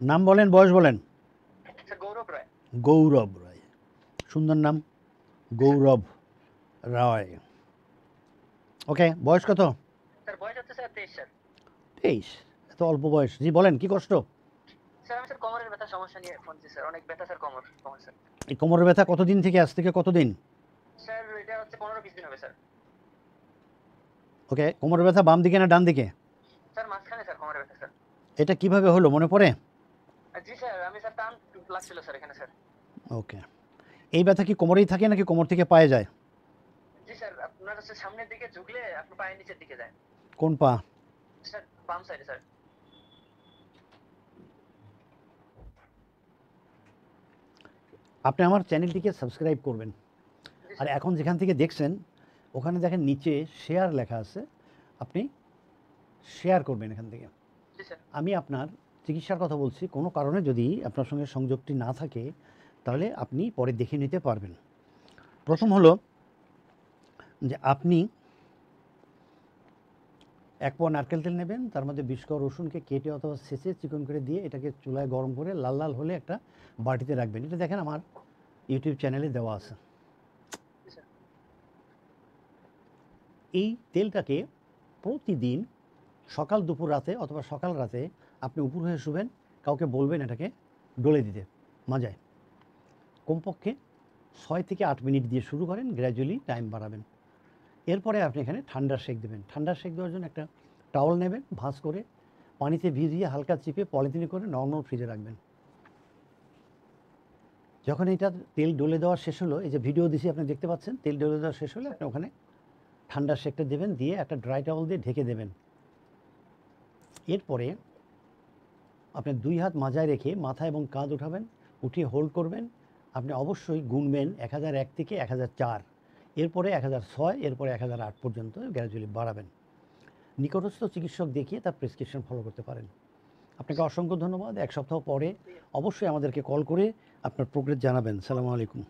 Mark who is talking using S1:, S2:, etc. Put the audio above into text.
S1: নাম বলেন, বয়স বলেন।
S2: স্যার গৌরব রায়।
S1: গৌরব রায়, সুন্দর নাম, গৌরব রায়। ওকে, বয়স কত?
S2: স্যার বয়স হচ্ছে স্যার 23 স্যার।
S1: 23? এত অল্প বয়স। জি বলেন, কি কষ্ট?
S2: স্যার আমি স্যার কোমরের ব্যথার সমস্যা নিয়ে ফোন দিচ্ছি স্যার, অনেক ব্যথা স্যার কোমর স্যার।
S1: এই কোমরের ব্যথা কতদিন থেকে, আজ থেকে কতদিন?
S2: স্যার এটা হচ্ছে 15-20 দিন হবে স্যার।
S1: ওকে, কোমরের ব্যথা বাম দিকে না ডান দিকে?
S2: স্যার মাঝখানে স্যার কোমরের ব্যথা স্যার।
S1: এটা কিভাবে হলো মনে পড়ে?
S2: জি স্যার, আমি স্যার টান লাগছিল স্যার এখানে স্যার।
S1: ওকে, এই ব্যথা কি কোমরেই থাকে নাকি কোমর থেকে পায়ে যায়?
S2: জি স্যার, আপনার হচ্ছে সামনের দিকে ঝুঁকলে আপনার পায়ের নিচের দিকে যায়।
S1: কোন পা?
S2: স্যার বাম সাইডে স্যার।
S1: আপনি আমার চ্যানেলটিকে সাবস্ক্রাইব করবেন।
S2: জি
S1: আর
S2: স্যার।
S1: এখন যেখান থেকে দেখছেন ওখানে দেখেন নিচে শেয়ার লেখা আছে, আপনি শেয়ার করবেন এখান থেকে।
S2: জি স্যার।
S1: আমি আপনার চিকিৎসার কথা বলছি, কোনো কারণে যদি আপনার সঙ্গে সংযোগটি না থাকে তাহলে আপনি পরে দেখে নিতে পারবেন। প্রথম হলো যে আপনি 1 পোয়া নারকেল তেল নেবেন, তার মধ্যে 20 কোয়া রসুনকে কেটে অথবা ছেঁচে চিকন করে দিয়ে এটাকে চুলায় গরম করে লাল লাল হলে একটা বাটিতে রাখবেন। এটা দেখেন আমার ইউটিউব চ্যানেলে দেওয়া আছে।
S2: জি স্যার।
S1: এই তেলটাকে প্রতিদিন সকাল দুপুর রাতে অথবা সকাল রাতে আপনি উপর হয়ে শুবেন, কাউকে বলবেন এটাকে ডলে দিতে মাজায়। কমপক্ষে 6 থেকে 8 মিনিট দিয়ে শুরু করেন, গ্র্যাজুয়ালি টাইম বাড়াবেন। এরপরে আপনি এখানে ঠান্ডার সেঁক দেবেন। ঠান্ডার সেঁক দেওয়ার জন্য একটা টাওয়াল নেবেন, ভাঁজ করে পানিতে ভিজিয়ে হালকা চিপে পলিথিনে করে নরমাল ফ্রিজে রাখবেন। যখন এটা তেল ডলে দেওয়া শেষ হলো, এই যে ভিডিও দিছি আপনি দেখতে পাচ্ছেন, তেল ডলে দেওয়া শেষ হলে আপনি ওখানে ঠান্ডার সেঁকটা দেবেন, দিয়ে একটা ড্রাই টাওয়াল দিয়ে ঢেকে দেবেন। এরপরে আপনি 2 হাত মাজায় রেখে মাথা এবং কাঁধ উঠাবেন, উঠিয়ে হোল্ড করবেন। আপনি অবশ্যই গুনবেন 1001 থেকে 1004, এরপরে 1006, এরপরে 1008 পর্যন্ত গ্র্যাজুয়ালি বাড়াবেন। নিকটস্থ চিকিৎসক দেখিয়ে তার প্রেসক্রিপশন ফলো করতে পারেন। আপনাকে অসংখ্য ধন্যবাদ। 1 সপ্তাহ পরে অবশ্যই আমাদেরকে কল করে আপনার প্রোগ্রেস জানাবেন। সালামু আলাইকুম।